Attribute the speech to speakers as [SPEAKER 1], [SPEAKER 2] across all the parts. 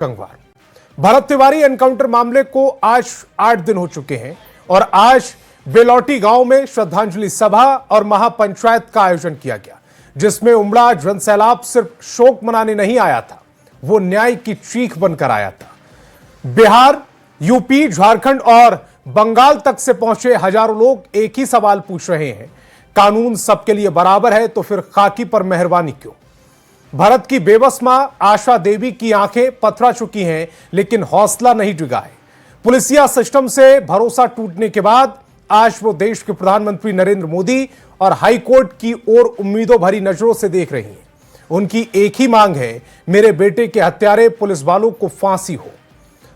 [SPEAKER 1] Gangwar Bharat Tiwari encounter मामले को आज 8 दिन हो चुके हैं और आज बेलौटी गांव में श्रद्धांजलि सभा और महापंचायत का आयोजन किया गया, जिसमें उमड़ा जनसैलाब सिर्फ शोक मनाने नहीं आया था, वो न्याय की चीख बनकर आया था। बिहार, यूपी, झारखंड और बंगाल तक से पहुंचे हजारों लोग एक ही सवाल पूछ रहे हैं, कानून सबके लिए बराबर है तो फिर खाकी पर मेहरबानी क्यों? भरत की बेबस मां आशा देवी की आंखें पथरा चुकी हैं, लेकिन हौसला नहीं डिगा है। पुलिसिया सिस्टम से भरोसा टूटने के बाद आज वो देश के प्रधानमंत्री नरेंद्र मोदी और हाई कोर्ट की ओर उम्मीदों भरी नजरों से देख रही हैं। उनकी एक ही मांग है, मेरे बेटे के हत्यारे पुलिस वालों को फांसी हो।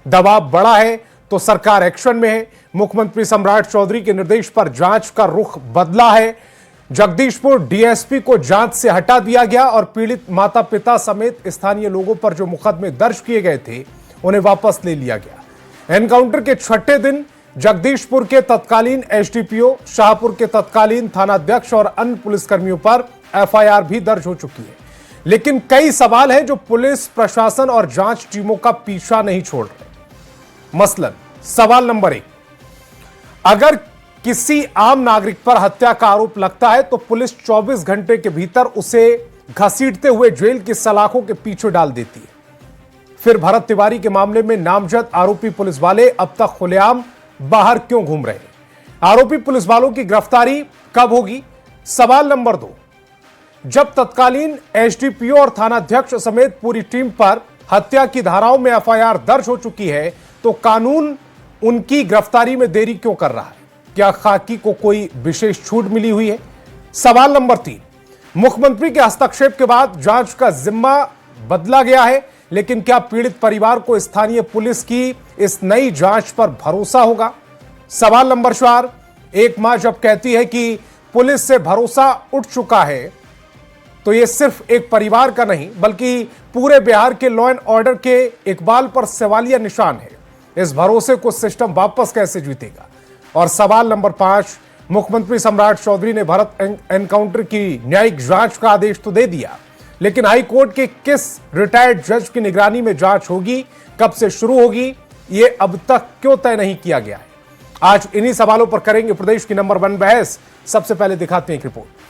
[SPEAKER 1] दबाव बड़ा है तो सरकार एक्शन में है। मुख्यमंत्री सम्राट चौधरी के निर्देश पर जांच का रुख बदला है। जगदीशपुर डीएसपी को जांच से हटा दिया गया और पीड़ित माता पिता समेत स्थानीय लोगों पर जो मुकदमे दर्ज किए गए थे उन्हें वापस ले लिया गया। एनकाउंटर के छठे दिन जगदीशपुर के तत्कालीन एसडीपीओ, शाहपुर के तत्कालीन थानाध्यक्ष और अन्य पुलिसकर्मियों पर एफआईआर भी दर्ज हो चुकी है, लेकिन कई सवाल हैं जो पुलिस प्रशासन और जांच टीमों का पीछा नहीं छोड़ रहे। मसलन सवाल नंबर 1, अगर किसी आम नागरिक पर हत्या का आरोप लगता है तो पुलिस 24 घंटे के भीतर उसे घसीटते हुए जेल की सलाखों के पीछे डाल देती है। फिर भरत तिवारी के मामले में नामजद आरोपी पुलिस वाले अब तक खुलेआम बाहर क्यों घूम रहे हैं? आरोपी पुलिस वालों की गिरफ्तारी कब होगी? सवाल नंबर 2, जब तत्कालीन एसडीपीओ और थानाध्यक्ष समेत पूरी टीम पर हत्या की धाराओं में एफआईआर दर्ज हो चुकी है तो कानून उनकी गिरफ्तारी में देरी क्यों कर रहा है? क्या खाकी को कोई विशेष छूट मिली हुई है? सवाल नंबर 3, मुख्यमंत्री के हस्तक्षेप के बाद जांच का जिम्मा बदला गया है, लेकिन क्या पीड़ित परिवार को स्थानीय पुलिस की इस नई जांच पर भरोसा होगा? सवाल नंबर 4, एक मां जब कहती है कि पुलिस से भरोसा उठ चुका है तो यह सिर्फ एक परिवार का नहीं बल्कि पूरे बिहार के लॉ एंड ऑर्डर के इकबाल पर सवालिया निशान है। इस भरोसे को सिस्टम वापस कैसे जीतेगा? और सवाल नंबर 5, मुख्यमंत्री सम्राट चौधरी ने भरत एनकाउंटर की न्यायिक जांच का आदेश तो दे दिया, लेकिन हाई कोर्ट के किस रिटायर्ड जज की निगरानी में जांच होगी, कब से शुरू होगी, यह अब तक क्यों तय नहीं किया गया है? आज इन्हीं सवालों पर करेंगे प्रदेश की नंबर 1 बहस। सबसे पहले दिखाते हैं एक रिपोर्ट।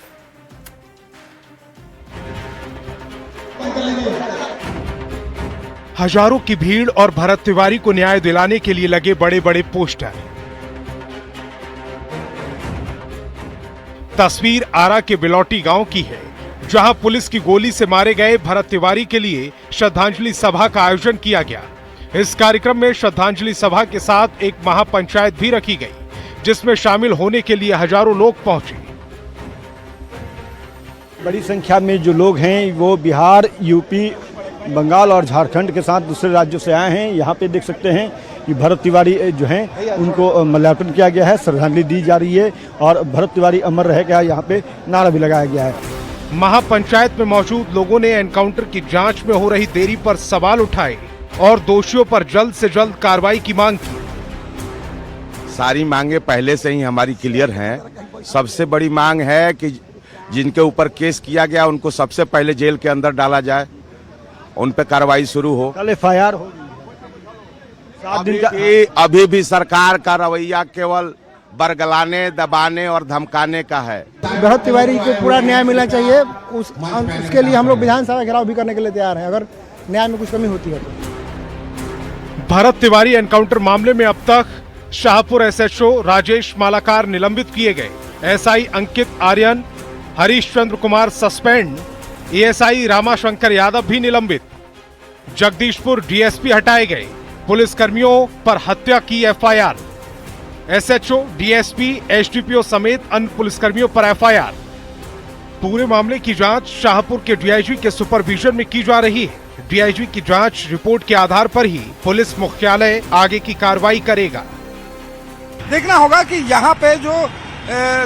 [SPEAKER 1] हजारों की भीड़ और भरत तिवारी को न्याय दिलाने के लिए लगे बड़े बड़े पोस्टर। तस्वीर आरा के बेलौटी गांव की है, जहां पुलिस की गोली से मारे गए भरत तिवारी के लिए श्रद्धांजलि सभा का आयोजन किया गया। इस कार्यक्रम में श्रद्धांजलि सभा के साथ एक महापंचायत भी रखी गई, जिसमें शामिल होने के लिए हजारों लोग पहुंचे।
[SPEAKER 2] बड़ी संख्या में जो लोग हैं वो बिहार, यूपी, बंगाल और झारखंड के साथ दूसरे राज्यों से आए हैं। यहाँ पे देख सकते हैं कि भरत तिवारी जो हैं उनको माल्यार्पण किया गया है, श्रद्धांजलि दी जा रही है और भरत तिवारी अमर रहेगा यहाँ पे नारा भी लगाया गया है।
[SPEAKER 1] महापंचायत में मौजूद लोगों ने एनकाउंटर की जांच में हो रही देरी पर सवाल उठाए और दोषियों पर जल्द से जल्द कार्रवाई की मांग की।
[SPEAKER 3] सारी मांगे पहले से ही हमारी क्लियर हैं। सबसे बड़ी मांग है कि जिनके ऊपर केस किया गया उनको सबसे पहले जेल के अंदर डाला जाए, उन पे कार्रवाई शुरू हो।
[SPEAKER 2] कल एफआईआर होगी।
[SPEAKER 3] अभी भी सरकार का रवैया केवल बरगलाने, दबाने और धमकाने का है।
[SPEAKER 4] भरत तिवारी को पूरा न्याय मिलना चाहिए, उसके लिए हम लोग विधानसभा घेराव भी करने के लिए तैयार हैं, अगर न्याय में कुछ कमी होती है तो।
[SPEAKER 1] भरत तिवारी एनकाउंटर मामले में अब तक शाहपुर एसएचओ राजेश मालाकार निलंबित किए गए, एसआई अंकित आर्यन, हरीश चंद्र कुमार सस्पेंड, एएसआई रामाशंकर यादव भी निलंबित, जगदीशपुर डीएसपी हटाए गए, पुलिसकर्मियों पर हत्या की एफआईआर, एसएचओ, डीएसपी, एसडीपीओ समेत अन्य पुलिसकर्मियों पर एफआईआर। पूरे मामले की जांच शाहपुर के डीआईजी के सुपरविजन में की जा रही है। डीआईजी की जांच रिपोर्ट के आधार पर ही पुलिस मुख्यालय आगे की कार्रवाई करेगा।
[SPEAKER 5] देखना होगा कि यहाँ पे जो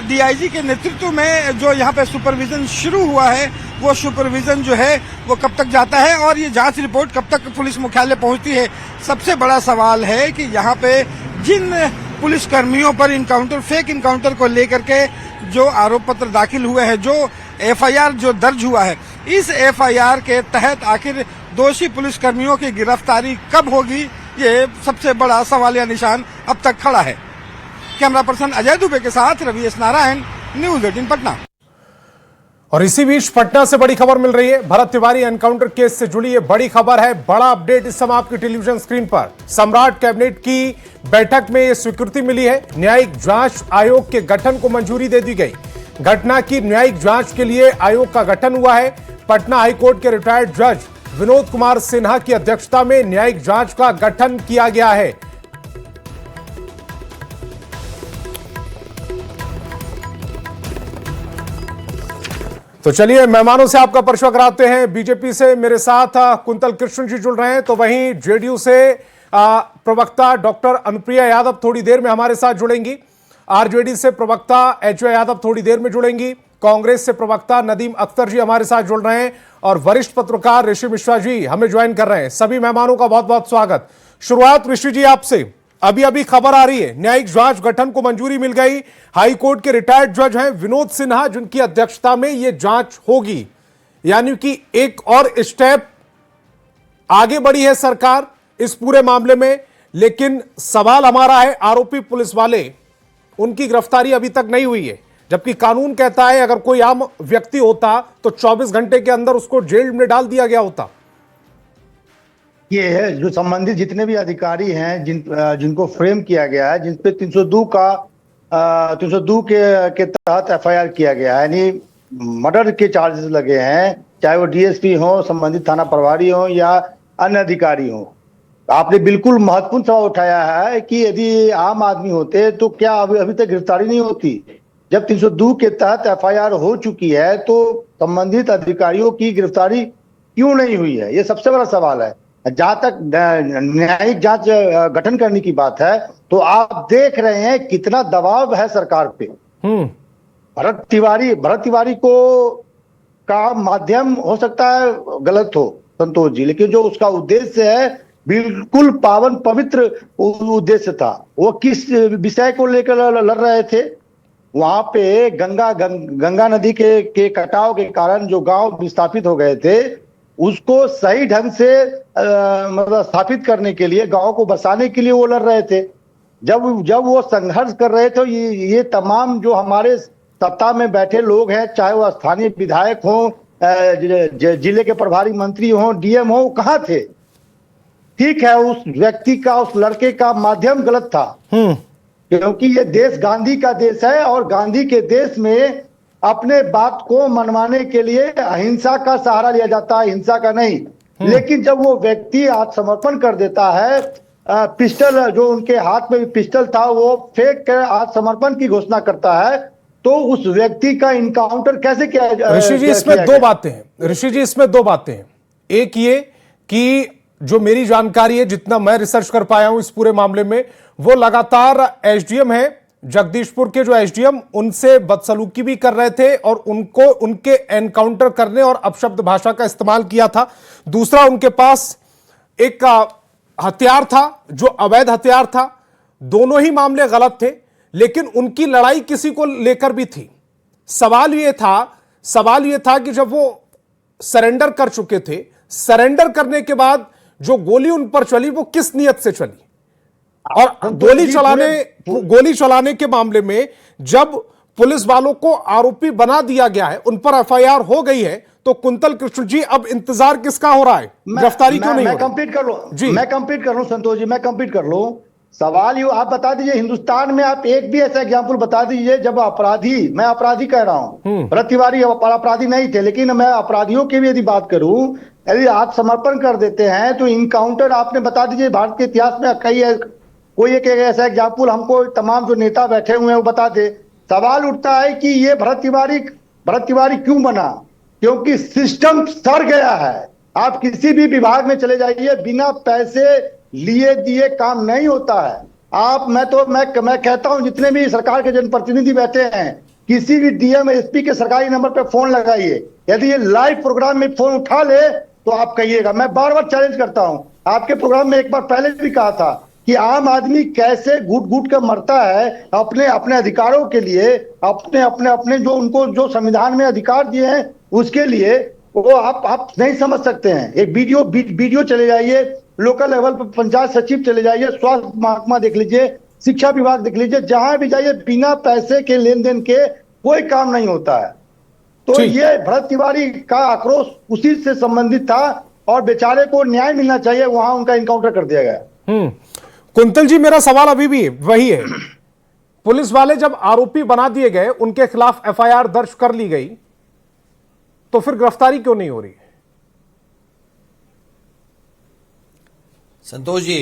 [SPEAKER 5] डीआईजी के नेतृत्व में जो यहाँ पे सुपरविजन शुरू हुआ है, वो सुपरविजन जो है वो कब तक जाता है और ये जांच रिपोर्ट कब तक पुलिस मुख्यालय पहुंचती है। सबसे बड़ा सवाल है कि यहाँ पे जिन पुलिस कर्मियों पर इनकाउंटर, फेक इनकाउंटर को लेकर के जो आरोप पत्र दाखिल हुए हैं, जो एफआईआर जो दर्ज हुआ है, इस एफआईआर के तहत आखिर दोषी पुलिसकर्मियों की गिरफ्तारी कब होगी, ये सबसे बड़ा सवालिया निशान अब तक खड़ा है। कैमरा पर्सन अजय दुबे के साथ रवि एस नारायण, न्यूज 18 पटना।
[SPEAKER 1] और इसी बीच पटना से बड़ी खबर मिल रही है। भरत तिवारी एनकाउंटर केस से जुड़ी ये बड़ी खबर है। बड़ा अपडेट इस समय आपकी टेलीविजन स्क्रीन पर। सम्राट कैबिनेट की बैठक में यह स्वीकृति मिली है। न्यायिक जांच आयोग के गठन को मंजूरी दे दी गई। घटना की न्यायिक जांच के लिए आयोग का गठन हुआ है। पटना हाईकोर्ट के रिटायर्ड जज विनोद कुमार सिन्हा की अध्यक्षता में न्यायिक जांच का गठन किया गया है। तो चलिए मेहमानों से आपका परिचय कराते हैं। बीजेपी से मेरे साथ कुंतल कृष्ण जी जुड़ रहे हैं, तो वहीं जेडीयू से प्रवक्ता डॉक्टर अनुप्रिया यादव थोड़ी देर में हमारे साथ जुड़ेंगी। आरजेडी से प्रवक्ता एचवाई यादव थोड़ी देर में जुड़ेंगी। कांग्रेस से प्रवक्ता नदीम अख्तर जी हमारे साथ जुड़ रहे हैं और वरिष्ठ पत्रकार ऋषि मिश्रा जी हमें ज्वाइन कर रहे हैं। सभी मेहमानों का बहुत बहुत स्वागत। शुरुआत ऋषि जी आपसे। अभी खबर आ रही है न्यायिक जांच गठन को मंजूरी मिल गई। हाई कोर्ट के रिटायर्ड जज हैं विनोद सिन्हा, जिनकी अध्यक्षता में यह जांच होगी, यानी कि एक और स्टेप आगे बढ़ी है सरकार इस पूरे मामले में। लेकिन सवाल हमारा है, आरोपी पुलिस वाले, उनकी गिरफ्तारी अभी तक नहीं हुई है, जबकि कानून कहता है अगर कोई आम व्यक्ति होता तो 24 घंटे के अंदर उसको जेल में डाल दिया गया होता।
[SPEAKER 6] ये है जो संबंधित जितने भी अधिकारी हैं जिनको फ्रेम किया गया है, जिन पे 302 के तहत एफआईआर किया गया है, यानी मर्डर के चार्जेस लगे हैं, चाहे वो डीएसपी हो, संबंधित थाना प्रभारी हो या अन्य अधिकारी हो। आपने बिल्कुल महत्वपूर्ण सवाल उठाया है कि यदि आम आदमी होते तो क्या अभी तक गिरफ्तारी नहीं होती। जब 302 के तहत एफआईआर हो चुकी है तो संबंधित अधिकारियों की गिरफ्तारी क्यों नहीं हुई है, ये सबसे बड़ा सवाल है। जहां तक न्यायिक जांच गठन करने की बात है तो आप देख रहे हैं कितना दबाव है सरकार पे। भरत तिवारी को का माध्यम हो सकता है गलत हो संतोष जी, लेकिन जो उसका उद्देश्य है बिल्कुल पावन पवित्र उद्देश्य था। वो किस विषय को लेकर लड़ रहे थे? वहां पे गंगा नदी के कटाव के कारण जो गांव विस्थापित हो गए थे उसको सही ढंग से मतलब स्थापित करने के लिए, गांव को बसाने के लिए वो लड़ रहे थे। जब वो संघर्ष कर रहे थे, ये तमाम जो हमारे सत्ता में बैठे लोग हैं, चाहे वो स्थानीय विधायक हों, जिले के प्रभारी मंत्री हों, डीएम हो, कहाँ थे? ठीक है, उस व्यक्ति का, उस लड़के का माध्यम गलत था, क्योंकि ये देश गांधी का देश है और गांधी के देश में अपने बात को मनवाने के लिए अहिंसा का सहारा लिया जाता है, हिंसा का नहीं। लेकिन जब वो व्यक्ति आत्मसमर्पण कर देता है, पिस्टल जो उनके हाथ में पिस्टल था वो फेंक कर आत्मसमर्पण की घोषणा करता है, तो उस व्यक्ति का इनकाउंटर कैसे किया?
[SPEAKER 1] ऋषि जी इसमें दो बातें हैं। एक ये कि जो मेरी जानकारी है, जितना मैं रिसर्च कर पाया हूं इस पूरे मामले में, वो लगातार एसडीएम है जगदीशपुर के, जो एसडीएम उनसे बदसलूकी भी कर रहे थे और उनको उनके एनकाउंटर करने और अपशब्द भाषा का इस्तेमाल किया था। दूसरा, उनके पास एक हथियार था जो अवैध हथियार था। दोनों ही मामले गलत थे, लेकिन उनकी लड़ाई किसी को लेकर भी थी। सवाल यह था कि जब वो सरेंडर कर चुके थे, सरेंडर करने के बाद जो गोली उन पर चली वो किस नियत से चली, और गोली चलाने के मामले में जब पुलिस वालों को आरोपी बना दिया गया है, उन पर एफआईआर हो गई है, तो कुंतल कृष्ण जी अब इंतजार किसका हो रहा है? गिरफ्तारी क्यों नहीं हो रही?
[SPEAKER 6] मैं कंप्लीट कर लूं संतोष जी, मैं कंप्लीट कर लूं। सवाल ये, आप बता दीजिए हिंदुस्तान में आप एक भी ऐसा एग्जाम्पल बता दीजिए जब मैं अपराधी कह रहा हूं, भरत तिवारी अपराधी नहीं थे, लेकिन मैं अपराधियों की भी यदि बात करूं, यदि आत्मसमर्पण कर देते हैं तो इनकाउंटर आपने बता दीजिए भारत के इतिहास में कोई एक ऐसा एग्जाम्पल हमको तमाम जो नेता बैठे हुए हैं वो बता दे। सवाल उठता है कि ये भरत तिवारी क्यों बना? क्योंकि सिस्टम सड़ गया है। आप किसी भी विभाग में चले जाइए, बिना पैसे लिए दिए काम नहीं होता है। मैं कहता हूं जितने भी सरकार के जनप्रतिनिधि बैठे हैं, किसी भी डीएम एसपी के सरकारी नंबर पर फोन लगाइए, यदि ये लाइव प्रोग्राम में फोन उठा ले तो आप कहिएगा। मैं बार बार चैलेंज करता हूं, आपके प्रोग्राम में एक बार पहले भी कहा था कि आम आदमी कैसे घुट कर मरता है अपने अधिकारों के लिए, अपने जो उनको जो संविधान में अधिकार दिए हैं उसके लिए। वो आप नहीं समझ सकते हैं। एक वीडियो चले जाइए, लोकल लेवल पर पंचायत सचिव चले जाइए, स्वास्थ्य महकमा देख लीजिए, शिक्षा विभाग देख लीजिए, जहां भी जाइए बिना पैसे के लेन देन के कोई काम नहीं होता है। तो ये भरत तिवारी का आक्रोश उसी से संबंधित था और बेचारे को न्याय मिलना चाहिए, वहां उनका इनकाउंटर कर दिया गया।
[SPEAKER 1] कुंतल जी, मेरा सवाल अभी भी वही है, पुलिस वाले जब आरोपी बना दिए गए, उनके खिलाफ एफआईआर दर्ज कर ली गई, तो फिर गिरफ्तारी क्यों नहीं हो रही?
[SPEAKER 7] संतोष जी,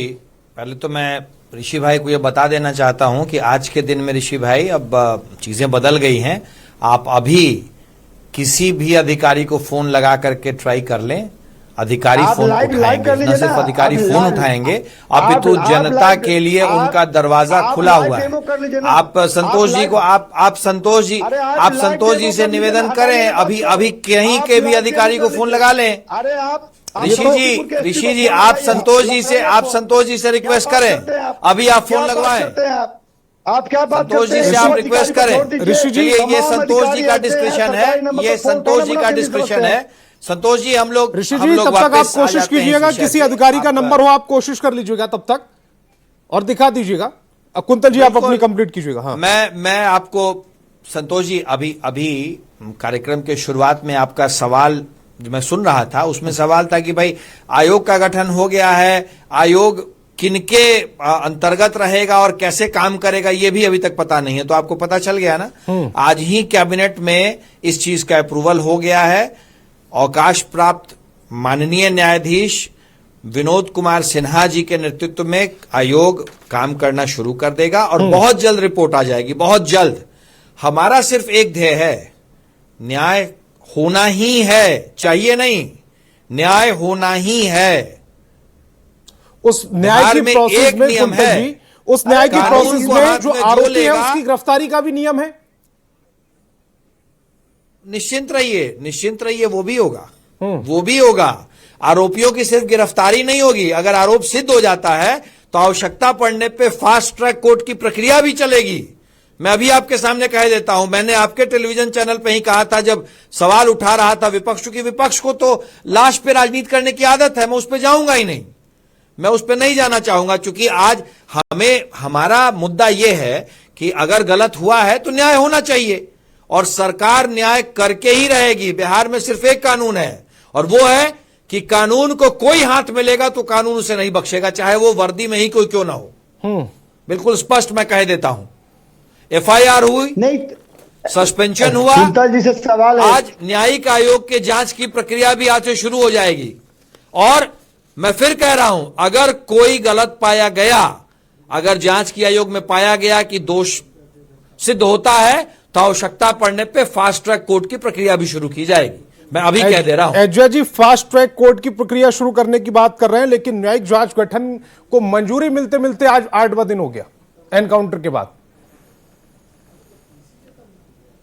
[SPEAKER 7] पहले तो मैं ऋषि भाई को यह बता देना चाहता हूं कि आज के दिन में ऋषि भाई अब चीजें बदल गई हैं। आप अभी किसी भी अधिकारी को फोन लगा करके ट्राई कर लें, अधिकारी फोन उठाएंगे, न सिर्फ अधिकारी फोन उठाएंगे, अभी तो जनता के लिए उनका दरवाजा खुला हुआ है। आप संतोष जी को आप संतोष जी से निवेदन करें, अभी कहीं के भी अधिकारी को फोन लगा लें। ऋषि जी, आप संतोष जी से रिक्वेस्ट करें, अभी आप फोन लगवाएं।
[SPEAKER 6] आप क्या बात
[SPEAKER 7] संतोष जी से आप रिक्वेस्ट करें। ऋषि जी, ये संतोष जी का डिस्क्रिप्शन है, ये संतोष जी का डिस्क्रिप्शन है। संतोष जी, हम लोग
[SPEAKER 1] ऋषि जी, तब तक आप कोशिश कीजिएगा, किसी अधिकारी का नंबर हो आप कोशिश कर लीजिएगा तब तक और दिखा दीजिएगा। कुंतल जी, आप अपनी कंप्लीट कीजिएगा। हाँ,
[SPEAKER 7] मैं आपको संतोष जी, अभी कार्यक्रम के शुरुआत में आपका सवाल जो मैं सुन रहा था, उसमें सवाल था कि भाई आयोग का गठन हो गया है, आयोग किनके अंतर्गत रहेगा और कैसे काम करेगा ये भी अभी तक पता नहीं है। तो आपको पता चल गया ना, आज ही कैबिनेट में इस चीज का अप्रूवल हो गया है। अवकाश प्राप्त माननीय न्यायाधीश विनोद कुमार सिन्हा जी के नेतृत्व में आयोग काम करना शुरू कर देगा और बहुत जल्द रिपोर्ट आ जाएगी, बहुत जल्द। हमारा सिर्फ एक ध्येय है, न्याय होना ही है, चाहिए नहीं, न्याय होना ही है।
[SPEAKER 1] उस न्याय की प्रोसेस में कुंतल जी, उस न्याय की प्रोसेस में जो आरोपी है उसकी गिरफ्तारी का भी नियम है।
[SPEAKER 7] निश्चिंत रहिए, वो भी होगा। आरोपियों की सिर्फ गिरफ्तारी नहीं होगी, अगर आरोप सिद्ध हो जाता है तो आवश्यकता पड़ने पे फास्ट ट्रैक कोर्ट की प्रक्रिया भी चलेगी। मैं अभी आपके सामने कह देता हूं, मैंने आपके टेलीविजन चैनल पे ही कहा था जब सवाल उठा रहा था विपक्ष, क्योंकि विपक्ष को तो लाश पे राजनीति करने की आदत है, मैं उस पर जाऊंगा ही नहीं, मैं उस पर नहीं जाना चाहूंगा। क्योंकि आज हमारा मुद्दा यह है कि अगर गलत हुआ है तो न्याय होना चाहिए और सरकार न्याय करके ही रहेगी। बिहार में सिर्फ एक कानून है और वो है कि कानून को कोई हाथ में लेगा तो कानून उसे नहीं बख्शेगा, चाहे वो वर्दी में ही कोई क्यों ना हो। बिल्कुल स्पष्ट मैं कह देता हूं। एफआईआर हुई नहीं, सस्पेंशन हुआ,
[SPEAKER 6] जी से सवाल है।
[SPEAKER 7] आज न्यायिक आयोग के जांच की प्रक्रिया भी आज से शुरू हो जाएगी। और मैं फिर कह रहा हूं, अगर कोई गलत पाया गया, अगर जांच की आयोग में पाया गया कि दोष सिद्ध होता है तो आवश्यकता पड़ने पे फास्ट ट्रैक कोर्ट की प्रक्रिया भी शुरू की जाएगी। मैं अभी कह दे रहा हूं।
[SPEAKER 1] एजय जी, फास्ट ट्रैक कोर्ट की प्रक्रिया शुरू करने की बात कर रहे हैं, लेकिन न्यायिक जांच गठन को मंजूरी मिलते मिलते आज 8वां दिन हो गया एनकाउंटर के बाद।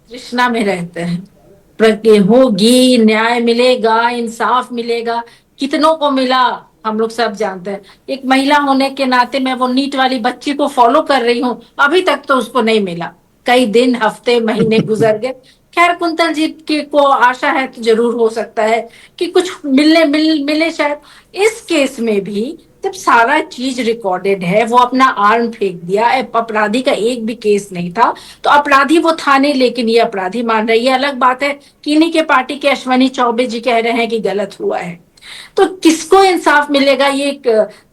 [SPEAKER 8] तृष्णा में रहते हैं, होगी, न्याय मिलेगा, इंसाफ मिलेगा, कितनों को मिला हम लोग सब जानते हैं। एक महिला होने के नाते मैं वो नीट वाली बच्ची को फॉलो कर रही हूँ, अभी तक तो उसको नहीं मिला, कई दिन, हफ्ते, महीने गुजर गए। खैर, कुंतल जी को आशा है तो जरूर हो सकता है कि कुछ मिले शायद। इस केस में भी जब सारा चीज रिकॉर्डेड है, वो अपना आर्म फेंक दिया, अपराधी का एक भी केस नहीं था, तो अपराधी वो था नहीं, लेकिन ये अपराधी मान रही है। अलग बात है कि इन्हीं के पार्टी के अश्वनी चौबे जी कह रहे हैं कि गलत हुआ है, तो किसको इंसाफ मिलेगा? ये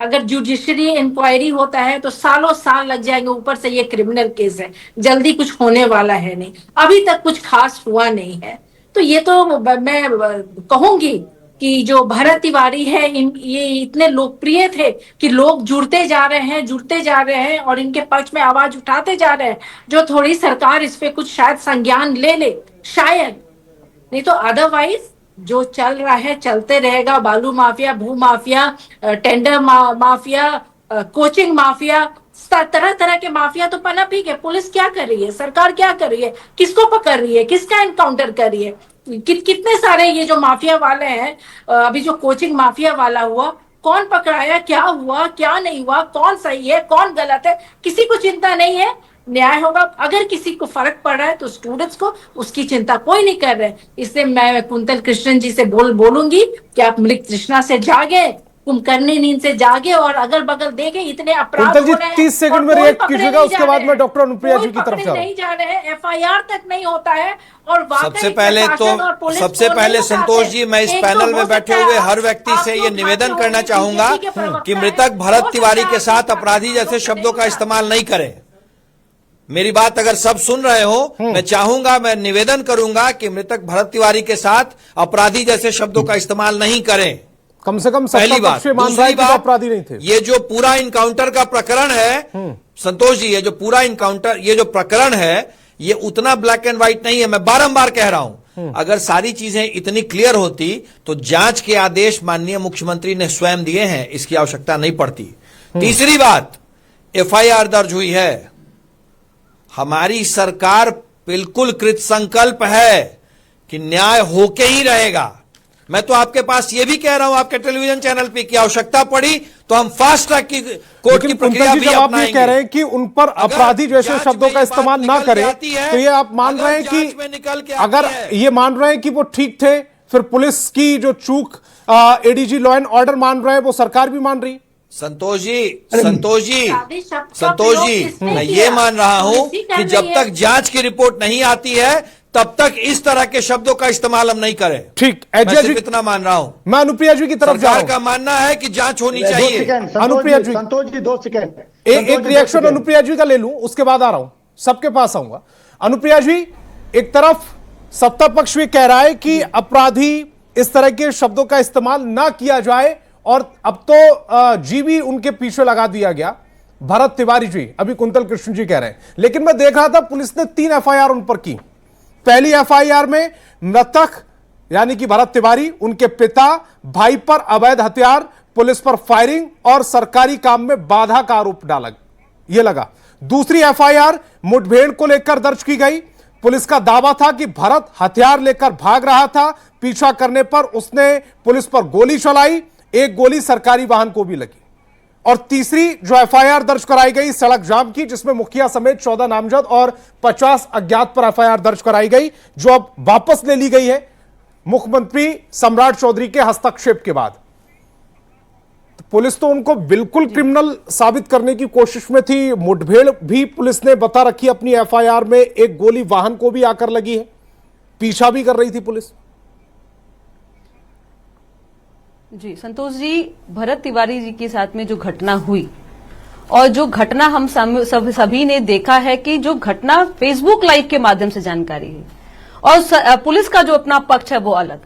[SPEAKER 8] अगर जुडिशरी इंक्वायरी होता है तो सालों साल लग जाएंगे, ऊपर से ये क्रिमिनल केस है, जल्दी कुछ होने वाला है नहीं, अभी तक कुछ खास हुआ नहीं है। तो ये तो मैं कहूंगी कि जो भरत तिवारी है, ये इतने लोकप्रिय थे कि लोग जुड़ते जा रहे हैं और इनके पक्ष में आवाज उठाते जा रहे हैं। जो थोड़ी सरकार इस पे कुछ शायद संज्ञान ले शायद, नहीं तो अदरवाइज जो चल रहा है चलते रहेगा। बालू माफिया, भू mafia, tender mafia, coaching mafia, तरह तरह के माफिया तो पनप ही गए। पुलिस क्या कर रही है, सरकार क्या कर रही है, किसको पकड़ रही है, किसका एनकाउंटर कर रही है? कितने सारे ये जो माफिया वाले हैं, अभी जो कोचिंग माफिया वाला हुआ, कौन पकड़ाया, क्या हुआ, क्या नहीं हुआ, कौन सही है, कौन गलत है, किसी को चिंता नहीं है। न्याय होगा। अगर किसी को फर्क पड़ रहा है तो स्टूडेंट्स को, उसकी चिंता कोई नहीं कर रहे। इसलिए मैं कुंतल कृष्णन जी से बोलूंगी कि आप मृत तृष्णा से जागे, कुंभकर्णी नींद से जागे, और अगल बगल देखे इतने अपराध
[SPEAKER 1] कुंतल जी
[SPEAKER 8] हो रहे हैं
[SPEAKER 1] 30 सेकंड में
[SPEAKER 8] और कोई
[SPEAKER 1] रिएक्ट
[SPEAKER 8] पकड़े
[SPEAKER 1] कीजिएगा,
[SPEAKER 8] नहीं
[SPEAKER 1] उसके
[SPEAKER 8] जा
[SPEAKER 1] बाद
[SPEAKER 8] रहे
[SPEAKER 1] मैं
[SPEAKER 8] हैं।
[SPEAKER 1] डॉक्टर अनुप्रिया
[SPEAKER 8] कोई
[SPEAKER 1] जी की तरफ
[SPEAKER 8] पकड़े
[SPEAKER 1] जा रहा हूं।
[SPEAKER 8] नहीं जा रहे हैं, FIR तक नहीं होता है। और
[SPEAKER 7] सबसे पहले तो संतोष जी, मैं इस पैनल में बैठे हुए हर व्यक्ति से ये निवेदन करना चाहूंगा कि मृतक भरत तिवारी के साथ अपराधी जैसे शब्दों का इस्तेमाल नहीं करें। मेरी बात अगर सब सुन रहे हो, मैं चाहूंगा, मैं निवेदन करूंगा कि मृतक भरत तिवारी के साथ अपराधी जैसे शब्दों का इस्तेमाल नहीं करें।
[SPEAKER 1] कम से कम
[SPEAKER 7] पहली बात। दूसरी बात,
[SPEAKER 1] अपराधी नहीं थे।
[SPEAKER 7] ये जो पूरा इनकाउंटर का प्रकरण है संतोष जी, ये जो पूरा इनकाउंटर, ये जो प्रकरण है, ये उतना ब्लैक एंड व्हाइट नहीं है। मैं बारंबार कह रहा हूं, अगर सारी चीजें इतनी क्लियर होती तो जांच के आदेश माननीय मुख्यमंत्री ने स्वयं दिए हैं, इसकी आवश्यकता नहीं पड़ती। तीसरी बात, FIR दर्ज हुई है। हमारी सरकार बिल्कुल कृत संकल्प है कि न्याय होके ही रहेगा। मैं तो आपके पास ये भी कह रहा हूं, आपके टेलीविजन चैनल पे, की आवश्यकता पड़ी तो हम फास्ट ट्रैक की कोर्ट की प्रक्रिया भी
[SPEAKER 1] आप ये कह रहे हैं कि उन पर अपराधी जैसे शब्दों का इस्तेमाल ना करें, तो ये आप मान रहे हैं कि अगर ये मान रहे हैं कि वो ठीक थे, फिर पुलिस की जो चूक ADG लॉ एंड ऑर्डर मान रहे हैं वो सरकार भी मान रही।
[SPEAKER 7] संतोष जी, मैं ये मान रहा हूं कि जब तक जांच की रिपोर्ट नहीं आती है तब तक इस तरह के शब्दों का इस्तेमाल हम नहीं करें।
[SPEAKER 1] ठीक,
[SPEAKER 7] मैं सिर्फ इतना मान रहा हूं।
[SPEAKER 1] मैं अनुप्रिया जी की तरफ जा रहा हूं।
[SPEAKER 7] सरकार का मानना है कि जांच होनी चाहिए।
[SPEAKER 1] अनुप्रिया जी,
[SPEAKER 6] संतोष जी 2 सेकंड,
[SPEAKER 1] एक रिएक्शन अनुप्रिया जी का ले लूं, उसके बाद आ रहा हूं, सबके पास आऊंगा। अनुप्रिया जी, एक तरफ सत्ता पक्ष भी कह रहा है कि अपराधी इस तरह के शब्दों का इस्तेमाल ना किया जाए, और अब तो जी भी उनके पीछे लगा दिया गया, भरत तिवारी जी, अभी कुंतल कृष्ण जी कह रहे हैं। लेकिन मैं देख रहा था पुलिस ने 3 FIR उन पर की। पहली FIR में मृतक यानी कि भरत तिवारी, उनके पिता, भाई पर अवैध हथियार, पुलिस पर फायरिंग और सरकारी काम में बाधा का आरोप यह लगा। दूसरी FIR मुठभेड़ को लेकर दर्ज की गई। पुलिस का दावा था कि भरत हथियार लेकर भाग रहा था, पीछा करने पर उसने पुलिस पर गोली चलाई, एक गोली सरकारी वाहन को भी लगी। और तीसरी जो FIR दर्ज कराई गई सड़क जाम की, जिसमें मुखिया समेत 14 नामजद और 50 अज्ञात पर FIR दर्ज कराई गई, जो अब वापस ले ली गई है मुख्यमंत्री सम्राट चौधरी के हस्तक्षेप के बाद। तो पुलिस तो उनको बिल्कुल क्रिमिनल साबित करने की कोशिश में थी। मुठभेड़ भी पुलिस ने बता रखी अपनी FIR में, एक गोली वाहन को भी आकर लगी है, पीछा भी कर रही थी पुलिस।
[SPEAKER 9] जी संतोष जी, भरत तिवारी जी के साथ में जो घटना हुई और जो घटना हम सभी ने देखा है कि जो घटना फेसबुक लाइव के माध्यम से जानकारी है, और पुलिस का जो अपना पक्ष है वो अलग।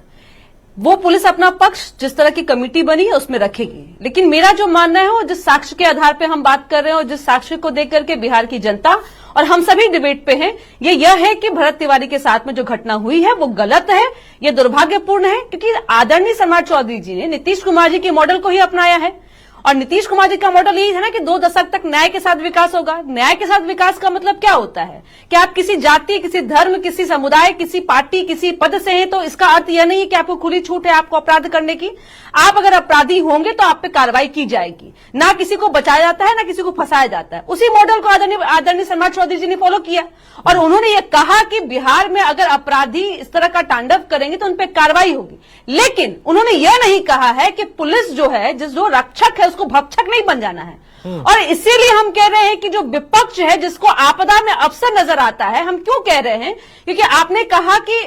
[SPEAKER 9] वो पुलिस अपना पक्ष जिस तरह की कमेटी बनी है उसमें रखेगी, लेकिन मेरा जो मानना है वो जिस साक्ष्य के आधार पे हम बात कर रहे हैं और जिस साक्ष्य को देख करके बिहार की जनता और हम सभी डिबेट पे हैं, ये यह है कि भरत तिवारी के साथ में जो घटना हुई है वो गलत है, ये दुर्भाग्यपूर्ण है, क्योंकि आदरणीय सम्राट चौधरी जी ने नीतीश कुमार जी के मॉडल को ही अपनाया है। और नीतीश कुमार जी का मॉडल यही है ना कि 2 दशक तक न्याय के साथ विकास होगा। न्याय के साथ विकास का मतलब क्या होता है कि आप किसी जाति, किसी धर्म, किसी समुदाय, किसी पार्टी, किसी पद से हैं तो इसका अर्थ यह नहीं है कि आपको खुली छूट है आपको अपराध करने की। आप अगर अपराधी होंगे तो आप पे कार्रवाई की जाएगी, ना किसी को बचाया जाता है ना किसी को फंसाया जाता है। उसी मॉडल को आदरणीय सम्राट चौधरी जी ने फॉलो किया और उन्होंने ये कहा कि बिहार में अगर अपराधी इस तरह का तांडव करेंगे तो उन पर कार्रवाई होगी। लेकिन उन्होंने यह नहीं कहा है कि पुलिस जो है, जो रक्षक है, उसको भक्षक नहीं बन जाना है। और इसीलिए हम कह रहे हैं कि जो विपक्ष है, जिसको आपदा में अवसर नजर आता है, हम क्यों कह रहे हैं, क्योंकि आपने कहा कि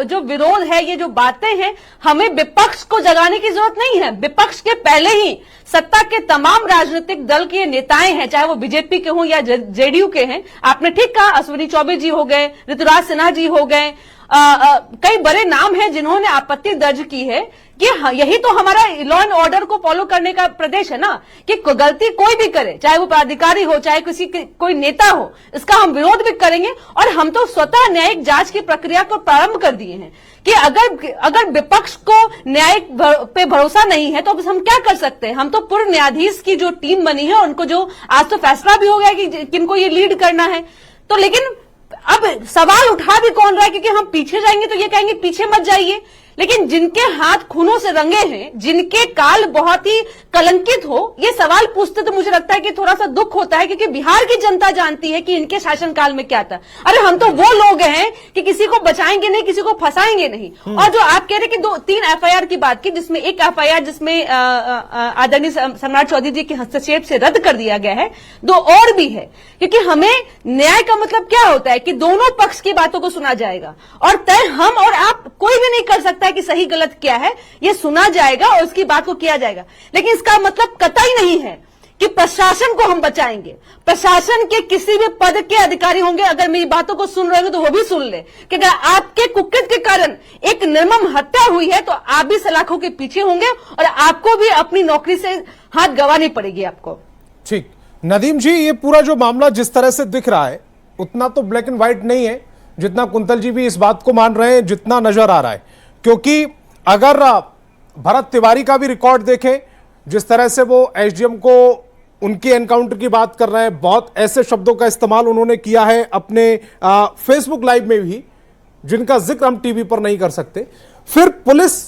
[SPEAKER 9] जो विरोध है, ये जो बातें हैं, हमें विपक्ष को जगाने की जरूरत नहीं है। विपक्ष के पहले ही सत्ता के तमाम राजनीतिक दल के नेताएं हैं, चाहे वो बीजेपी के हों या जेडीयू के हैं। आपने ठीक कहा, अश्विनी चौबे जी हो गए, ऋतुराज सिन्हा जी हो गए, कई बड़े नाम हैं जिन्होंने आपत्ति दर्ज की है कि यही तो हमारा लॉ एंड ऑर्डर को फॉलो करने का प्रदेश है ना, कि गलती कोई भी करे, चाहे वो पदाधिकारी हो, चाहे कोई नेता हो, इसका हम विरोध भी करेंगे। और हम तो स्वतः न्यायिक जांच की प्रक्रिया को प्रारंभ कर दिए हैं कि अगर विपक्ष को न्याय पे भरोसा नहीं है तो हम क्या कर सकते हैं। हम तो पूर्व न्यायाधीश की जो टीम बनी है, उनको जो आज तो फैसला भी हो गया कि किनको ये लीड करना है, तो लेकिन अब सवाल उठा भी कौन रहा है, क्योंकि हम पीछे जाएंगे तो ये कहेंगे पीछे मत जाइए, लेकिन जिनके हाथ खूनों से रंगे हैं, जिनके काल बहुत ही कलंकित हो, ये सवाल पूछते तो मुझे लगता है कि थोड़ा सा दुख होता है, क्योंकि बिहार की जनता जानती है कि इनके शासनकाल में क्या था। अरे हम तो वो लोग हैं कि किसी को बचाएंगे नहीं, किसी को फंसाएंगे नहीं। और जो आप कह रहे कि 2-3 एफआईआर की बात की, जिसमें एक एफआईआर जिसमें आदरणीय सम्राट चौधरी जी के हस्तक्षेप से रद्द कर दिया गया है, 2 और भी है। क्योंकि हमें न्याय का मतलब क्या होता है कि दोनों पक्ष की बातों को सुना जाएगा और तय हम और आप कोई भी नहीं कर सकता है कि सही गलत क्या है, ये सुना जाएगा और उसकी बात को किया जाएगा। लेकिन इसका मतलब कतई नहीं है कि प्रशासन को हम बचाएंगे। प्रशासन के किसी भी पद के अधिकारी होंगे, अगर मेरी बातों को सुन रहे हो तो वो भी सुन ले कि अगर आपके कुकृत्य के कारण एक निर्मम हत्या हुई है तो आप भी सलाखों के पीछे होंगे और आपको भी अपनी नौकरी से हाथ गंवानी पड़ेगी आपको।
[SPEAKER 1] ठीक, नदीम जी, ये पूरा जो मामला जिस तरह से दिख रहा है उतना तो ब्लैक एंड व्हाइट नहीं है जितना कुंतल जी भी इस बात को मान रहे हैं, जितना नजर आ रहा है। क्योंकि अगर भरत तिवारी का भी रिकॉर्ड देखें, जिस तरह से वो एसडीएम को उनके एनकाउंटर की बात कर रहे हैं, बहुत ऐसे शब्दों का इस्तेमाल उन्होंने किया है अपने फेसबुक लाइव में भी, जिनका जिक्र हम टीवी पर नहीं कर सकते। फिर पुलिस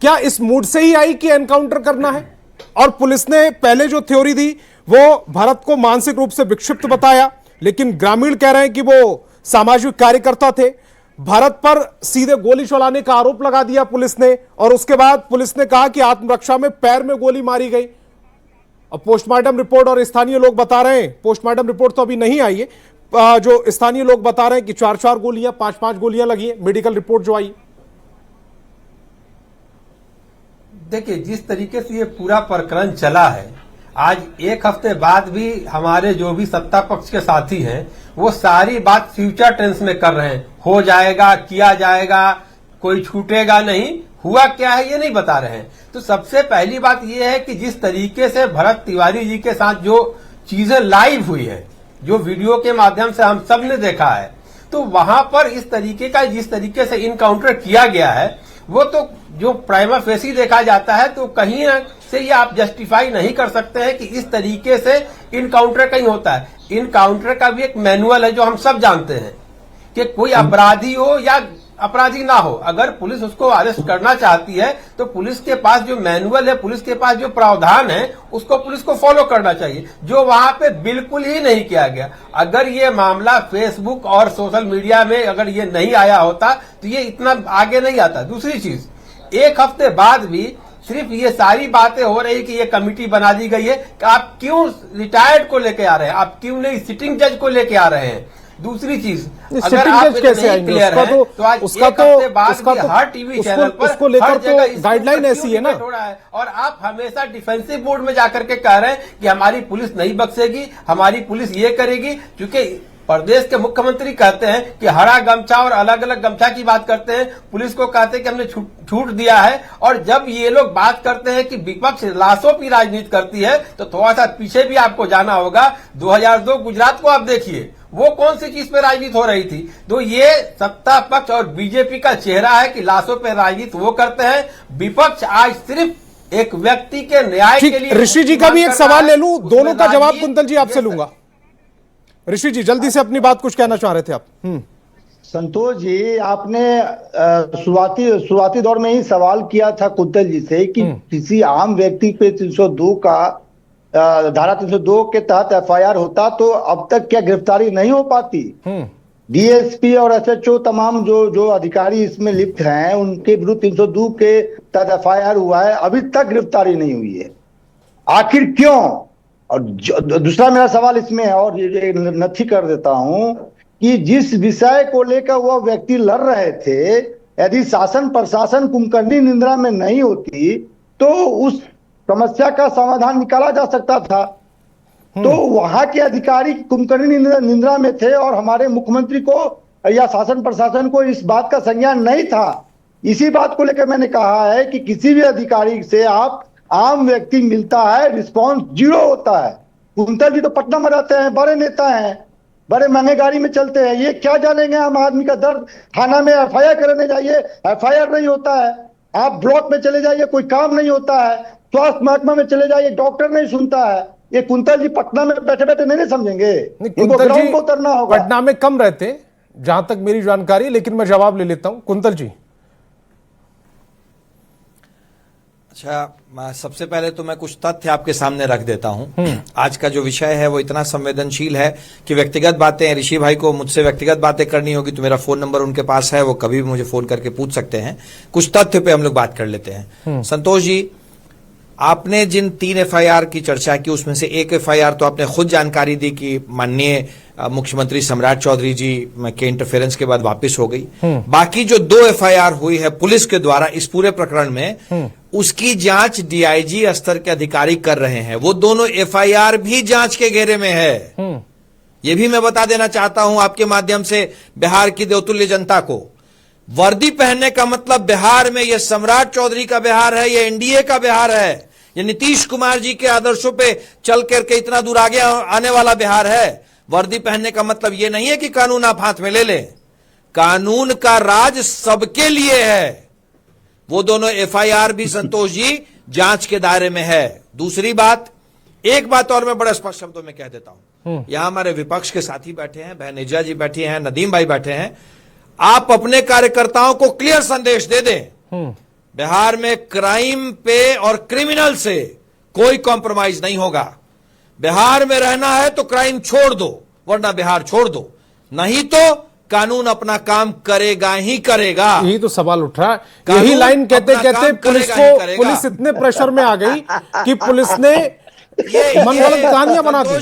[SPEAKER 1] क्या इस मूड से ही आई कि एनकाउंटर करना है? और पुलिस ने पहले जो थ्योरी दी वो भरत को मानसिक रूप से विक्षिप्त बताया, लेकिन ग्रामीण कह रहे हैं कि वो सामाजिक कार्यकर्ता थे। भरत पर सीधे गोली चलाने का आरोप लगा दिया पुलिस ने, और उसके बाद पुलिस ने कहा कि आत्मरक्षा में पैर में गोली मारी गई। अब पोस्टमार्टम रिपोर्ट और स्थानीय लोग बता रहे हैं, पोस्टमार्टम रिपोर्ट तो अभी नहीं आई है, जो स्थानीय लोग बता रहे हैं कि 4-4 गोलियां, 5-5 गोलियां लगी है। मेडिकल रिपोर्ट जो आई,
[SPEAKER 10] देखिए जिस तरीके से ये पूरा प्रकरण चला है, आज 1 हफ्ते बाद भी हमारे जो भी सत्ता पक्ष के साथी हैं वो सारी बात फ्यूचर टेंस में कर रहे हैं। हो जाएगा, किया जाएगा, कोई छूटेगा नहीं, हुआ क्या है ये नहीं बता रहे हैं। तो सबसे पहली बात ये है कि जिस तरीके से भरत तिवारी जी के साथ जो चीजें लाइव हुई है, जो वीडियो के माध्यम से हम सब ने देखा है, तो वहां पर इस तरीके का जिस तरीके से इनकाउंटर किया गया है, वो तो जो प्राइमा फेसी देखा जाता है तो कहीं से ये आप जस्टिफाई नहीं कर सकते हैं कि इस तरीके से इनकाउंटर कहीं होता है। इनकाउंटर का भी एक मैनुअल है जो हम सब जानते हैं कि कोई अपराधी हो या अपराधी ना हो, अगर पुलिस उसको अरेस्ट करना चाहती है तो पुलिस के पास जो मैनुअल है, पुलिस के पास जो प्रावधान है, उसको पुलिस को फॉलो करना चाहिए, जो वहां पे बिल्कुल ही नहीं किया गया। अगर ये मामला फेसबुक और सोशल मीडिया में अगर ये नहीं आया होता तो ये इतना आगे नहीं आता। दूसरी चीज, 1 हफ्ते बाद भी सिर्फ ये सारी बातें हो रही कि ये कमेटी बना दी गई है कि आप क्यों रिटायर्ड को लेके आ रहे हैं, आप क्यों नहीं सिटिंग जज को लेके आ रहे हैं। दूसरी चीज, अगर आप
[SPEAKER 1] कैसे आएंगे,
[SPEAKER 10] उसका तो आज
[SPEAKER 1] उसका
[SPEAKER 10] एक हफ्ते बाद हर टीवी चैनल पर
[SPEAKER 1] उसको लेकर तो गाइडलाइन ऐसी है ना,
[SPEAKER 10] और आप हमेशा डिफेंसिव मोड में जाकर के कह रहे हैं कि हमारी पुलिस नहीं बख्शेगी, हमारी पुलिस ये करेगी। क्योंकि प्रदेश के मुख्यमंत्री कहते हैं कि हरा गमछा और अलग अलग गमछा की बात करते हैं, पुलिस को कहते हैं कि हमने छूट दिया है। और जब ये लोग बात करते हैं कि विपक्ष लाशों की राजनीति करती है, तो थोड़ा सा पीछे भी आपको जाना होगा। 2002 गुजरात को आप देखिए, वो कौन सी चीज पे राजनीति हो रही थी। तो ये सत्ता पक्ष और बीजेपी का चेहरा है कि लाशों पे राजनीति वो करते हैं। विपक्ष आज सिर्फ एक व्यक्ति के न्याय के लिए।
[SPEAKER 1] ऋषि जी का भी एक सवाल ले लूं, दोनों का जवाब कुंतल जी आपसे लूंगा। ऋषि जी जल्दी से अपनी बात कुछ कहना चाह रहे थे आप।
[SPEAKER 6] संतोष जी, आपने शुरुआती दौर में ही सवाल किया था कुंतल जी से कि किसी आम व्यक्ति पे 302 का धारा 302 के तहत एफआईआर होता तो अब तक क्या गिरफ्तारी नहीं हो पाती। डीएसपी और एसएचओ तमाम जो अधिकारी इसमें लिप्त हैं उनके विरुद्ध 302 के तहत एफआईआर हुआ है, अभी तक गिरफ्तारी नहीं हुई है, आखिर क्यों। और दूसरा मेरा सवाल इसमें है, और ये नथी कर देता हूं कि जिस विषय को लेकर वह व्यक्ति लड़ रहे थे, यदि शासन प्रशासन कुंभकर्णी निंद्रा में नहीं होती तो उस समस्या का समाधान निकाला जा सकता था। तो वहां के अधिकारी कुंभकर्णी निंद्रा में थे और हमारे मुख्यमंत्री को या शासन प्रशासन को इस बात का संज्ञान नहीं था। इसी बात को लेकर मैंने कहा है कि किसी भी अधिकारी से आप आम व्यक्ति मिलता है, रिस्पांस 0 होता है। कुंतल जी तो पटना में रहते हैं, बड़े नेता हैं, बड़े महंगे गाड़ी में चलते हैं, ये क्या जानेंगे आम आदमी का दर्द। थाना में एफआईआर करने जाइए, एफआईआर नहीं होता है। आप ब्लॉक में चले जाइए, कोई काम नहीं होता है। स्वास्थ्य महकमा में चले जाइए, डॉक्टर नहीं सुनता है। ये कुंतल जी पटना में बैठे बैठे नहीं समझेंगे, इनको ग्राउंड को उतरना होगा।
[SPEAKER 1] पटना में कम रहते जहां तक मेरी जानकारी, लेकिन मैं जवाब ले लेता हूं। कुंतल जी,
[SPEAKER 7] अच्छा, सबसे पहले तो मैं कुछ तथ्य आपके सामने रख देता हूं। आज का जो विषय है वो इतना संवेदनशील है कि व्यक्तिगत बातें, ऋषि भाई को मुझसे व्यक्तिगत बातें करनी होगी तो मेरा फोन नंबर उनके पास है, वो कभी भी मुझे फोन करके पूछ सकते हैं। कुछ तथ्य पे हम लोग बात कर लेते हैं। संतोष जी, आपने जिन 3 एफआईआर की चर्चा की उसमें से एक एफआईआर तो आपने खुद जानकारी दी कि माननीय मुख्यमंत्री सम्राट चौधरी जी के इंटरफेरेंस के बाद वापस हो गई। बाकी जो 2 एफआईआर हुई है पुलिस के द्वारा इस पूरे प्रकरण में, उसकी जांच डीआईजी स्तर के अधिकारी कर रहे हैं। वो दोनों एफआईआर भी जांच के घेरे में है। ये भी मैं बता देना चाहता हूं आपके माध्यम से बिहार की देवतुल्य जनता को, वर्दी पहनने का मतलब बिहार में यह सम्राट चौधरी का बिहार है, यह एनडीए का बिहार है, ये नीतीश कुमार जी के आदर्शों पे चल करके इतना दूर आगे आने वाला बिहार है। वर्दी पहनने का मतलब यह नहीं है कि कानून आप हाथ में ले लें। कानून का राज सबके लिए है। वो दोनों एफआईआर भी संतोष जी जांच के दायरे में है। दूसरी बात, एक बात और मैं बड़े स्पष्ट शब्दों में कह देता हूं, यहां हमारे विपक्ष के साथी बैठे हैं, बहन एजा जी बैठी हैं, नदीम भाई बैठे हैं। आप अपने कार्यकर्ताओं को क्लियर संदेश दे दें, बिहार में क्राइम पे और क्रिमिनल से कोई कॉम्प्रोमाइज नहीं होगा। बिहार में रहना है तो क्राइम छोड़ दो, वरना बिहार छोड़ दो, नहीं तो कानून अपना काम करेगा ही करेगा।
[SPEAKER 1] यही तो सवाल उठ रहा है। यही लाइन कहते कहते पुलिस इतने प्रेशर में आ गई कि पुलिस ने मनगढ़ंत कहानियां बना दी।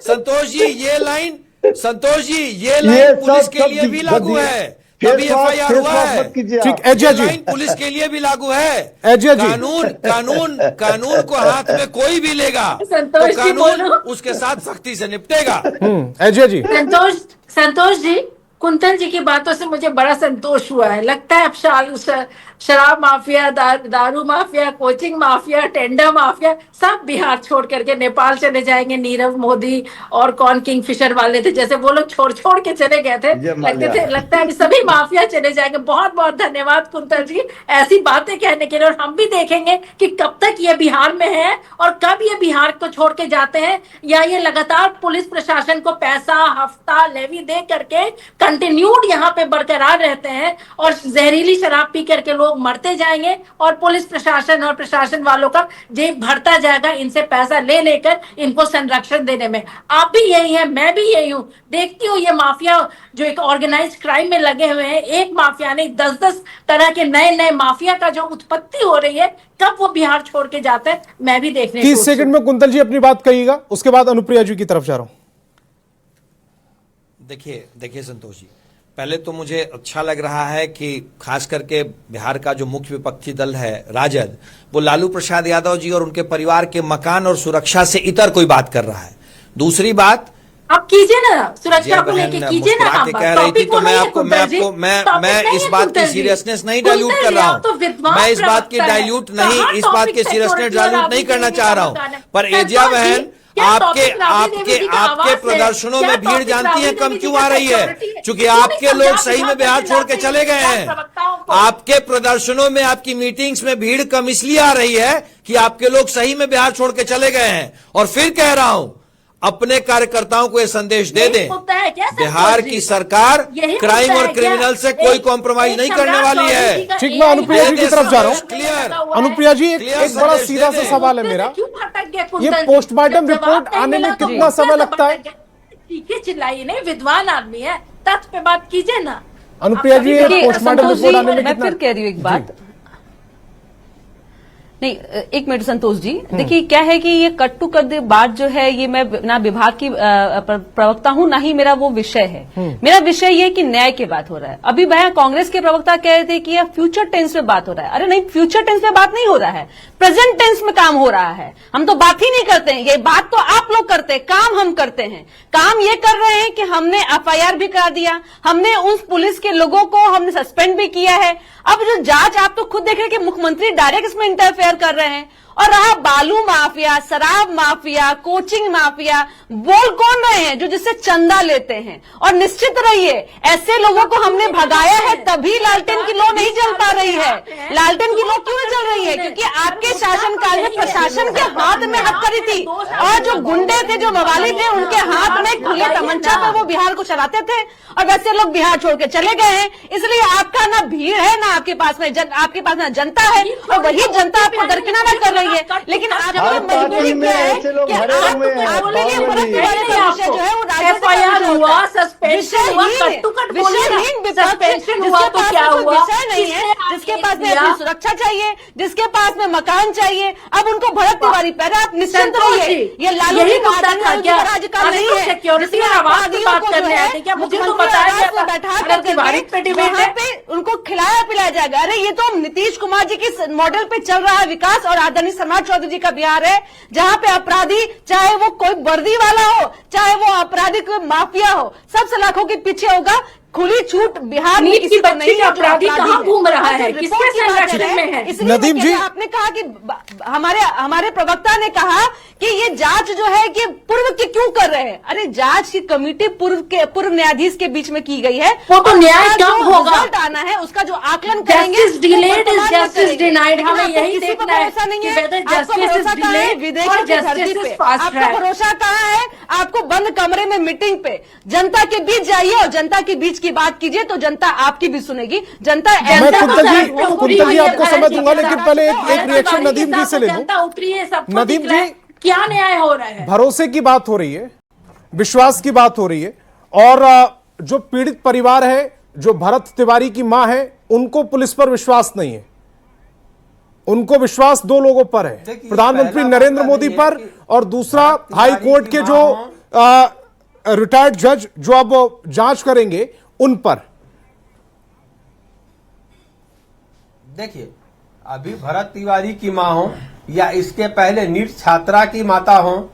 [SPEAKER 7] संतोष जी ये लाइन पुलिस के लिए भी लागू है। कभी एफआईआर हुआ है,
[SPEAKER 1] ठीक, एजिया जी,
[SPEAKER 7] पुलिस के लिए भी लागू है।
[SPEAKER 1] एजिया जी,
[SPEAKER 7] कानून को हाथ में कोई भी लेगा तो कानून उसके साथ सख्ती से निपटेगा।
[SPEAKER 1] एजिया जी,
[SPEAKER 8] संतोष जी, कुंतल जी की बातों से मुझे बड़ा संतोष हुआ है। लगता है अब शराब माफिया, दारू mafia, coaching mafia, tender mafia सब बिहार छोड़ करके नेपाल चले जाएंगे। नीरव मोदी और कौन किंगफिशर वाले थे, जैसे वो लोग छोड़ के चले गए थे, लगता है कि सभी माफिया चले जाएंगे। बहुत बहुत धन्यवाद कुंतल जी ऐसी बातें कहने के लिए। और हम भी देखेंगे कि कब तक ये बिहार में है और कब ये बिहार को छोड़ के जाते हैं, या ये लगातार पुलिस प्रशासन को पैसा, हफ्ता, लेवी दे करके कंटिन्यूड यहाँ पे बरकरार रहते हैं और जहरीली शराब पी करके लोग मरते जाएंगे और पुलिस प्रशासन और प्रशासन वालों का जेब भरता जाएगा इनसे पैसा ले लेकर इनको संरक्षण देने में। आप भी यही है, मैं भी यही हूँ। देखती हूँ ये माफिया जो एक ऑर्गेनाइज क्राइम में लगे हुए हैं, एक माफिया नहीं 10-10 तरह के नए माफिया का जो उत्पत्ति हो रही है, कब वो बिहार छोड़ के जाते हैं मैं भी देखने।
[SPEAKER 1] 30 सेकंड में कुंतल जी अपनी बात कहिएगा, उसके बाद अनुप्रिया जी की तरफ जा रहा हूं।
[SPEAKER 7] देखिए संतोष जी, पहले तो मुझे अच्छा लग रहा है कि खास करके बिहार का जो मुख्य विपक्षी दल है राजद, वो लालू प्रसाद यादव जी और उनके परिवार के मकान और सुरक्षा से इतर कोई बात कर रहा है। दूसरी बात,
[SPEAKER 8] आप कीजिए ना, सुरक्षा को लेके कीजिए ना।
[SPEAKER 7] आप कह रही थी तो मैं इस बात की सीरियसनेस नहीं डाइल्यूट कर रहा हूँ, मैं इस बात की सीरियसनेस डाइल्यूट नहीं करना चाह रहा हूँ। पर एजिया बहन, आपके प्रदर्शनों में भीड़ जानती है कम क्यों आ रही है? क्योंकि आपके लोग सही में बिहार छोड़ के चले गए हैं। आपके प्रदर्शनों में, आपकी मीटिंग्स में भीड़ कम इसलिए आ रही है कि आपके लोग सही में बिहार छोड़ के चले गए हैं। और फिर कह रहा हूं, अपने कार्यकर्ताओं को यह संदेश दे दें, बिहार की सरकार क्राइम और क्रिमिनल से कोई कॉम्प्रोमाइज नहीं करने वाली है।
[SPEAKER 1] ठीक, मैं अनुप्रिया जी की तरफ जा रहा हूँ। क्लियर अनुप्रिया जी, एक बड़ा सीधा सा सवाल है मेरा, ये पोस्टमार्टम रिपोर्ट आने में कितना समय लगता है?
[SPEAKER 8] ठीक है, चिल्लाइए नहीं, विद्वान आदमी है, तथ्य पे बात कीजिए ना।
[SPEAKER 1] अनुप्रिया जी, पोस्टमार्टम रिपोर्ट आने में
[SPEAKER 9] मैं फिर कह रही हूँ एक बात, नहीं एक मिनट संतोष जी, देखिए क्या है कि ये कट टू कट बात जो है, ये मैं ना विभाग की प्रवक्ता हूं, ना ही मेरा वो विषय है। मेरा विषय ये कि न्याय की बात हो रहा है। अभी वह कांग्रेस के प्रवक्ता कह रहे थे कि यह फ्यूचर टेंस में बात हो रहा है। अरे नहीं, फ्यूचर टेंस में बात नहीं हो रहा है, प्रेजेंट टेंस में काम हो रहा है। हम तो बात ही नहीं करते हैं, ये बात तो आप लोग करते हैं, काम हम करते हैं। काम ये कर रहे हैं कि हमने एफआईआर भी करा दिया, हमने उस पुलिस के लोगों को हमने सस्पेंड भी किया है। अब जो जांच, आप तो खुद देख रहे हैं कि मुख्यमंत्री डायरेक्ट इसमें इंटरफेयर कर रहे हैं और रहा बालू माफिया, शराब माफिया, कोचिंग माफिया, बोल कौन रहे हैं? जो जिससे चंदा लेते हैं। और निश्चित रहिए ऐसे लोगों को हमने भगाया है, तभी लालटेन की लौ नहीं जल पा रही है। लालटेन की लौ क्यों नहीं जल रही है? क्योंकि आपके शासनकाल में प्रशासन के हाथ में हथकड़ी थी, और जो गुंडे थे, जो मवाली थे, उनके हाथ में खुले तमंचा पर वो बिहार को चलाते थे, और वैसे लोग बिहार छोड़ के चले गए हैं। इसलिए आपका ना भीड़ है, ना आपके पास में आपके पास ना जनता है, और वही जनता आपको दरकिनारा कर रही है। लेकिन आपकी मजबूरी क्या है कि आपके लिए भरत तिवारी का विषय जो है वो
[SPEAKER 8] एफआईआर हुआ, सस्पेंशन हुआ, कट-टू-कट बोले ना, सस्पेंशन हुआ तो क्या हुआ?
[SPEAKER 9] विषय नहीं है, जिसके पास में अपनी सुरक्षा चाहिए, जिसके पास में मकान चाहिए, अब उनको भरत तिवारी पहले आप निश्चिंत रहिए। ये लालू जी का राजकाल नहीं है।
[SPEAKER 8] सिक्योरिटी और आवाज की बात करने आए थे क्या? मुझे तो बताया बैठा करके वहाँ पे
[SPEAKER 9] उनको खिलाया पिलाया जाएगा। अरे ये तो नीतीश कुमार जी की मॉडल पे चल रहा है विकास, और आदरणीय समाज चौधरी जी का बिहार है, जहां पे अपराधी, चाहे वो कोई वर्दी वाला हो, चाहे वो अपराधी कोई माफिया हो, सब सलाखों के पीछे होगा। खुली छूट बिहार में किसी को नहीं है।
[SPEAKER 8] अपराधी कहाँ घूम रहा है, किसके संरक्षण में है?
[SPEAKER 9] नदीम जी, आपने कहा कि हमारे प्रवक्ता ने कहा कि ये जांच जो है कि पूर्व की क्यों कर रहे हैं? अरे जांच की कमेटी पूर्व न्यायाधीश के बीच में की गई है,
[SPEAKER 8] वो तो न्याय कब होगा?
[SPEAKER 9] रिजल्ट आना है, उसका जो आकलन करेंगे,
[SPEAKER 8] justice delayed is justice denied. हमें यही देखना है
[SPEAKER 9] भरोसा नहीं है।
[SPEAKER 8] जस्टिस इज डिलेड,
[SPEAKER 9] विदेशी जस्टिस इज फास्ट। आपको भरोसा कहाँ है? आपको बंद कमरे में मीटिंग पे जनता के बीच जाइए और जनता के बीच की बात कीजिए, तो जनता आपकी भी सुनेगी। जनता
[SPEAKER 1] मैं कुंतल जी आपको समझ दूंगा, लेकिन पहले एक रिएक्शन नदीम जी से ले लूं। नदीम जी,
[SPEAKER 8] क्या न्याय हो रहा है?
[SPEAKER 1] भरोसे की बात हो रही है, विश्वास की बात हो रही है, और जो पीड़ित परिवार है, जो भरत तिवारी की मां है, उनको पुलिस पर विश्वास नहीं है। उनको विश्वास दो लोगों पर है, प्रधानमंत्री नरेंद्र मोदी पर, और दूसरा हाई कोर्ट के जो रिटायर्ड जज जो अब जांच करेंगे उन पर।
[SPEAKER 10] देखिए, अभी भरत तिवारी की मां हो, या इसके पहले नीट छात्रा की माता हो,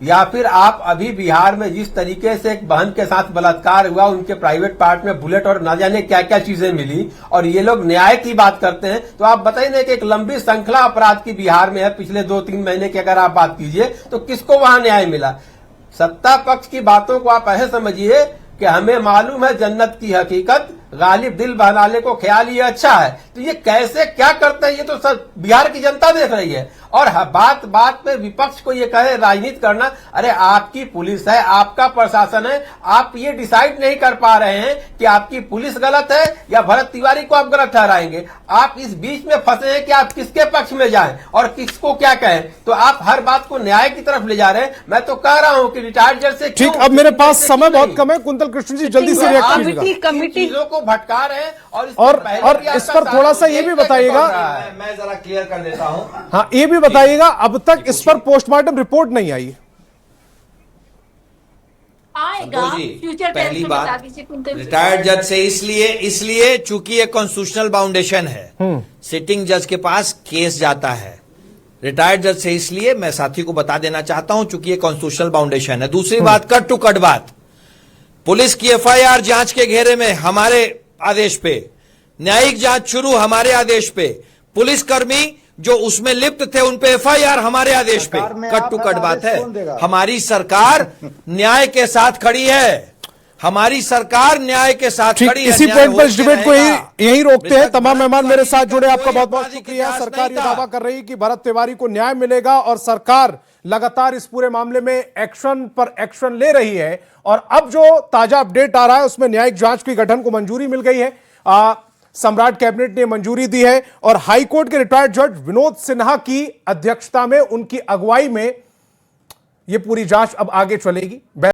[SPEAKER 10] या फिर आप अभी बिहार में जिस तरीके से एक बहन के साथ बलात्कार हुआ, उनके प्राइवेट पार्ट में बुलेट और न जाने क्या क्या चीजें मिली, और ये लोग न्याय की बात करते हैं, तो आप बताइए कि एक लंबी श्रृंखला अपराध की बिहार में है पिछले 2-3 महीने की अगर आप बात कीजिए, तो किसको वहां न्याय मिला? सत्ता पक्ष की बातों को आप ऐसे समझिए कि हमें मालूम है जन्नत की हकीकत, गालिब दिल बहलाने को ख्याल ये अच्छा है। तो ये कैसे क्या करते हैं, ये तो सब बिहार की जनता देख रही है। और बात बात में विपक्ष को ये कहे राजनीति करना, अरे आपकी पुलिस है, आपका प्रशासन है, आप ये डिसाइड नहीं कर पा रहे हैं कि आपकी पुलिस गलत है या भरत तिवारी को आप गलत ठहराएंगे। आप इस बीच में फंसे हैं कि आप किसके पक्ष में जाएं और किसको क्या कहें, तो आप हर बात को न्याय की तरफ ले जा रहे हैं। मैं तो कह रहा हूं कि रिटायर्ड जज से
[SPEAKER 1] ठीक, अब मेरे पास समय बहुत कम है, कुंतल कृष्ण जी जल्दी से रिएक्ट कीजिएगा।
[SPEAKER 10] चीजों को भटका रहे हैं, और
[SPEAKER 1] इस पर थोड़ा सा ये भी बताइएगा,
[SPEAKER 7] मैं जरा क्लियर कर देता हूं।
[SPEAKER 1] हाँ, ये भी बताइएगा, अब तक इस पर पोस्टमार्टम रिपोर्ट नहीं आई।
[SPEAKER 8] आएगा फ्यूचर।
[SPEAKER 7] पहली बात, रिटायर्ड जज से इसलिए चूंकि ये कॉन्स्टिट्यूशनल बाउंडेशन है, सिटिंग जज के पास केस जाता है। रिटायर्ड जज से इसलिए मैं साथी को बता देना चाहता हूं, चूंकि ये कॉन्स्टिट्यूशनल बाउंडेशन है। दूसरी बात, कट टू कट बात, पुलिस की एफआईआर जांच के घेरे में हमारे आदेश पे, न्यायिक जांच शुरू हमारे आदेश पे, पुलिसकर्मी जो उसमें लिप्त थे उन पे एफआईआर हमारे आदेश पे। कट टू कट बात है, हमारी सरकार न्याय के साथ खड़ी है, हमारी सरकार न्याय के साथ खड़ी है।
[SPEAKER 1] इसी पॉइंट पर इस डिबेट को यही रोकते हैं। तमाम मेहमान मेरे साथ जुड़े, आपका बहुत बहुत शुक्रिया। सरकार ये दावा कर रही है कि भरत तिवारी को न्याय मिलेगा, और सरकार लगातार इस पूरे मामले में एक्शन पर एक्शन ले रही है। और अब जो ताजा अपडेट आ रहा है उसमें न्यायिक जांच के गठन को मंजूरी मिल गई है, सम्राट कैबिनेट ने मंजूरी दी है, और हाईकोर्ट के रिटायर्ड जज विनोद सिन्हा की अध्यक्षता में, उनकी अगुवाई में यह पूरी जांच अब आगे चलेगी।